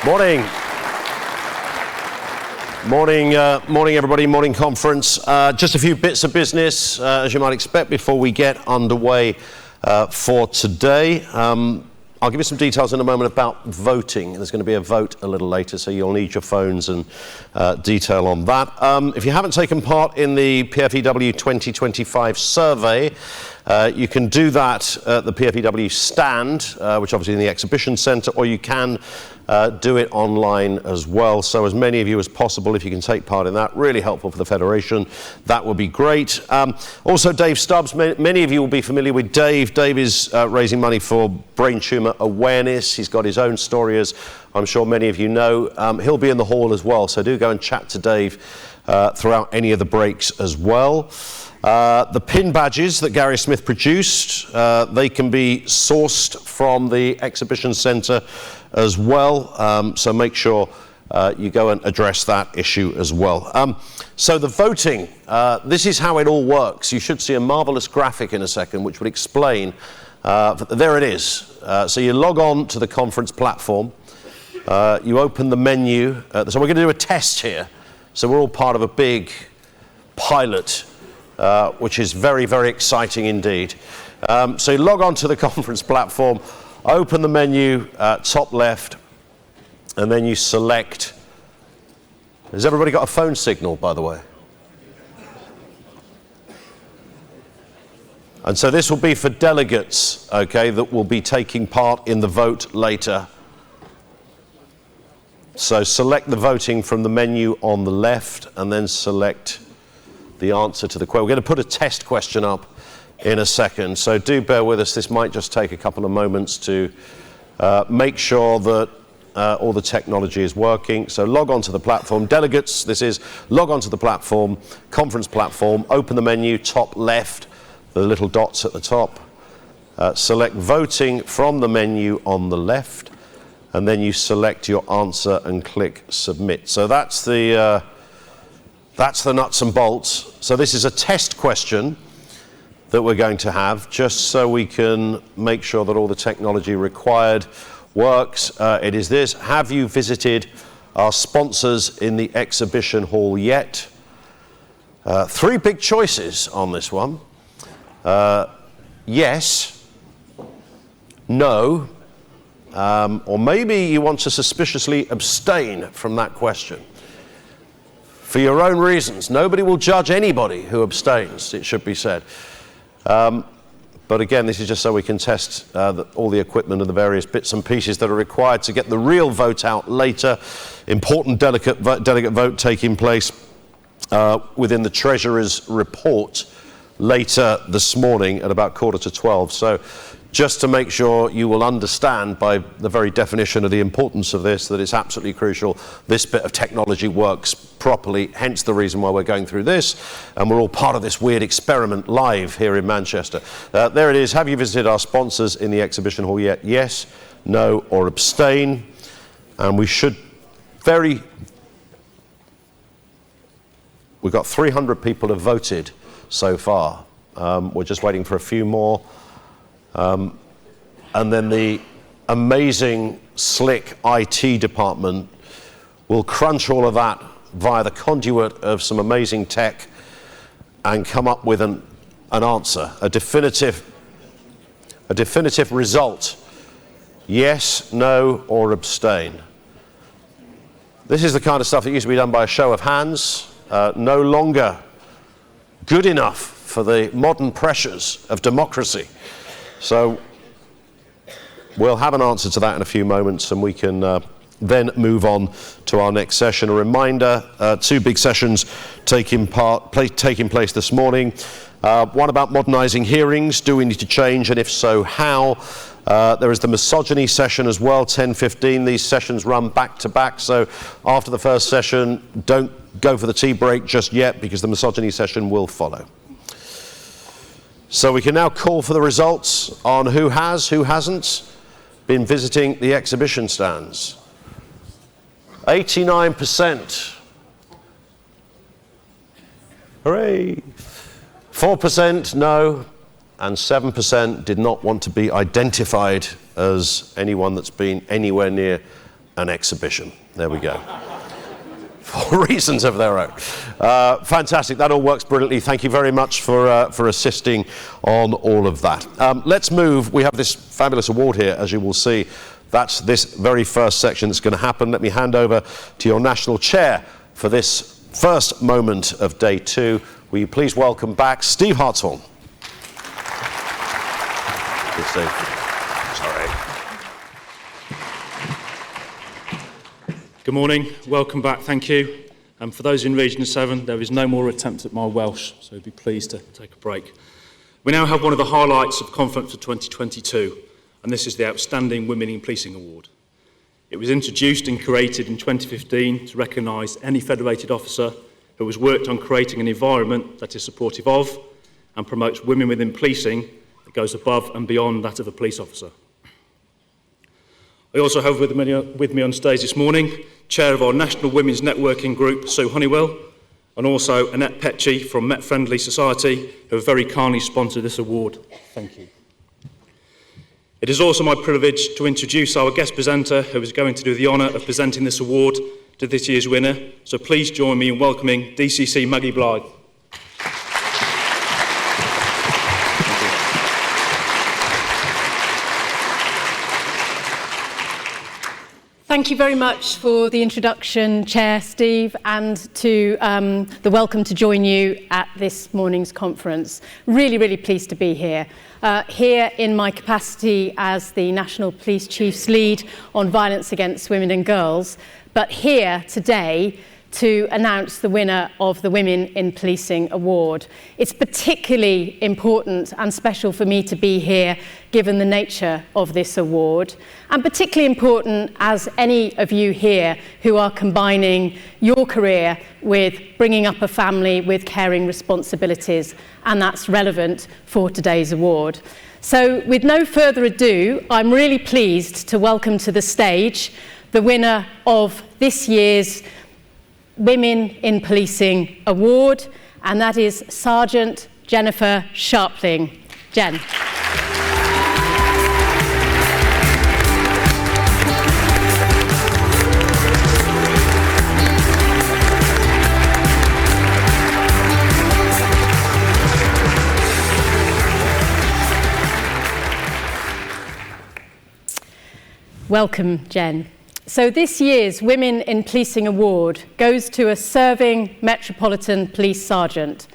Morning. Morning, everybody. Morning, conference. Just a few bits of business, as you might expect, before we get underway for today. I'll give you some details in a moment about voting. There's going to be a vote a little later, so you'll need your phones and detail on that. If you haven't taken part in the PFEW 2025 survey, you can do that at the PFEW stand, which obviously is in the exhibition centre, or you can do it online as well. So as many of you as possible, if you can take part in that, really helpful for the Federation. That would be great. Also, Dave Stubbs, many of you will be familiar with Dave. Dave is raising money for brain tumour awareness. He's got his own story, as I'm sure many of you know. He'll be in the hall as well, so do go and chat to Dave throughout any of the breaks as well. The pin badges that Gary Smith produced, they can be sourced from the exhibition centre as well, so make sure you go and address that issue as well. So the voting, this is how it all works. You should see a marvellous graphic in a second which would explain, there it is. So you log on to the conference platform, you open the menu, so we're going to do a test here, so we're all part of a big pilot, which is very, very exciting indeed. So you log on to the conference platform, open the menu, top left, and then you select. Has everybody got a phone signal, by the way? And so this will be for delegates, okay, that will be taking part in the vote later. So select the voting from the menu on the left, and then select the answer to the question. We're going to put a test question up in a second, so do bear with us. This might just take a couple of moments to make sure that all the technology is working. So log on to the platform. Delegates, this is log on to the platform, conference platform, open the menu, top left, the little dots at the top. Select voting from the menu on the left, and then you select your answer and click submit. So that's the nuts and bolts. So this is a test question that we're going to have, just so we can make sure that all the technology required works. It is this: have you visited our sponsors in the exhibition hall yet? Three big choices on this one. Yes, no, or maybe you want to suspiciously abstain from that question. For your own reasons. Nobody will judge anybody who abstains, it should be said. But again, this is just so we can test all the equipment and the various bits and pieces that are required to get the real vote out later. Important delegate vote taking place within the Treasurer's report later this morning at about 11:45. So just to make sure you will understand by the very definition of the importance of this, that it's absolutely crucial this bit of technology works properly, hence the reason why we're going through this, and we're all part of this weird experiment live here in Manchester. There it is. Have you visited our sponsors in the exhibition hall yet? Yes, no, or abstain. And we should we've got 300 people have voted so far. We're just waiting for a few more. And then the amazing, slick IT department will crunch all of that via the conduit of some amazing tech and come up with an answer, a definitive result. Yes, no, or abstain. This is the kind of stuff that used to be done by a show of hands, no longer good enough for the modern pressures of democracy. So we'll have an answer to that in a few moments, and we can then move on to our next session. A reminder, two big sessions taking place this morning. One about modernising hearings. Do we need to change, and if so, how? There is the misogyny session as well, 10:15. These sessions run back to back, so after the first session, don't go for the tea break just yet, because the misogyny session will follow. So we can now call for the results on who hasn't been visiting the exhibition stands. 89%. Hooray! 4% no, and 7% did not want to be identified as anyone that's been anywhere near an exhibition. There we go. For reasons of their own. Fantastic, that all works brilliantly. Thank you very much for assisting on all of that. Let's move. We have this fabulous award here, as you will see. That's this very first section that's going to happen. Let me hand over to your national chair for this first moment of day 2. Will you please welcome back Steve Hartshorn. Good, Steve. Sorry. Good morning, welcome back, thank you. For those in Region 7, there is no more attempt at my Welsh, so be pleased to take a break. We now have one of the highlights of conference for 2022, and this is the Outstanding Women in Policing Award. It was introduced and created in 2015 to recognise any federated officer who has worked on creating an environment that is supportive of and promotes women within policing that goes above and beyond that of a police officer. I also have with me on stage this morning, Chair of our National Women's Networking Group, Sue Honeywell, and also Annette Petchy from MetFriendly Society, who have very kindly sponsored this award. Thank you. It is also my privilege to introduce our guest presenter, who is going to do the honour of presenting this award to this year's winner. So please join me in welcoming DCC Maggie Blythe. Thank you very much for the introduction, Chair Steve, and to the welcome to join you at this morning's conference. Really, really pleased to be here. Here in my capacity as the National Police Chief's lead on violence against women and girls, but here today to announce the winner of the Women in Policing Award. It's particularly important and special for me to be here given the nature of this award, and particularly important as any of you here who are combining your career with bringing up a family with caring responsibilities, and that's relevant for today's award. So with no further ado, I'm really pleased to welcome to the stage the winner of this year's Women in Policing Award, and that is Sergeant Jennifer Sharpling. Jen. Welcome, Jen. So this year's Women in Policing Award goes to a serving Metropolitan Police Sergeant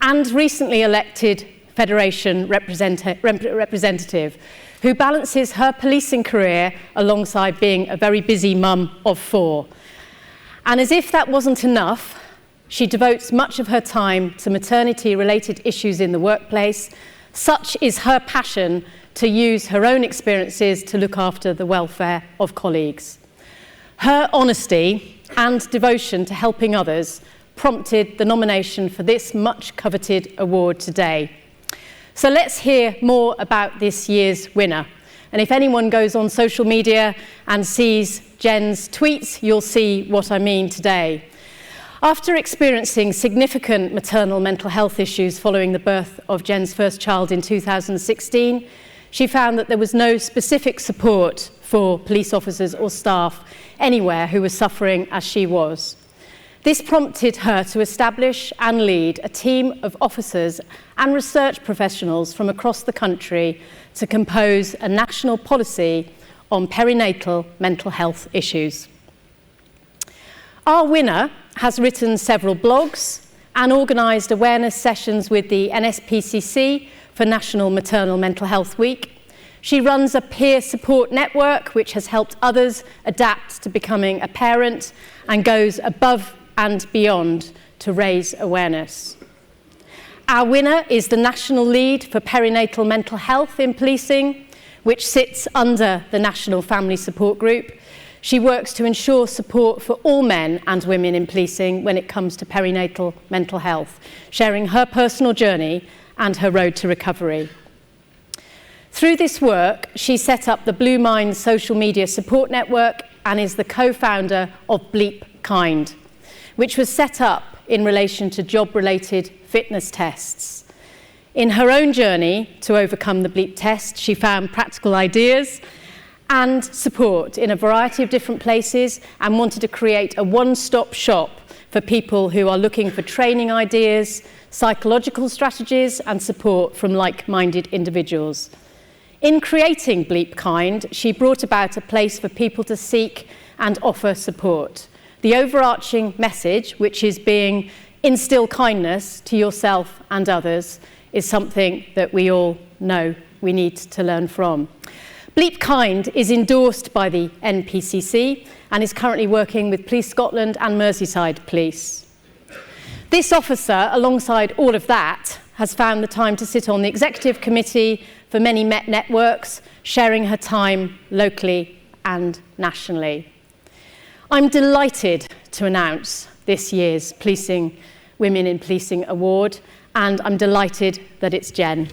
and recently elected Federation representative who balances her policing career alongside being a very busy mum of 4. And as if that wasn't enough, she devotes much of her time to maternity-related issues in the workplace. Such is her passion to use her own experiences to look after the welfare of colleagues. Her honesty and devotion to helping others prompted the nomination for this much-coveted award today. So let's hear more about this year's winner. And if anyone goes on social media and sees Jen's tweets, you'll see what I mean today. After experiencing significant maternal mental health issues following the birth of Jen's first child in 2016, she found that there was no specific support for police officers or staff anywhere who were suffering as she was. This prompted her to establish and lead a team of officers and research professionals from across the country to compose a national policy on perinatal mental health issues. Our winner has written several blogs and organised awareness sessions with the NSPCC for National Maternal Mental Health Week. She runs a peer support network which has helped others adapt to becoming a parent and goes above and beyond to raise awareness. Our winner is the national lead for perinatal mental health in policing, which sits under the National Family Support Group. She works to ensure support for all men and women in policing when it comes to perinatal mental health, sharing her personal journey and her road to recovery. Through this work, she set up the Blue Minds social media support network and is the co-founder of Bleep Kind, which was set up in relation to job-related fitness tests. In her own journey to overcome the Bleep test, she found practical ideas and support in a variety of different places, and wanted to create a one-stop shop for people who are looking for training ideas, psychological strategies and support from like-minded individuals. In creating Bleep Kind, she brought about a place for people to seek and offer support. The overarching message, which is being instill kindness to yourself and others, is something that we all know we need to learn from. Bleep Kind is endorsed by the NPCC and is currently working with Police Scotland and Merseyside Police. This officer, alongside all of that, has found the time to sit on the executive committee for many Met networks, sharing her time locally and nationally. I'm delighted to announce this year's Women in Policing Award, and I'm delighted that it's Jen.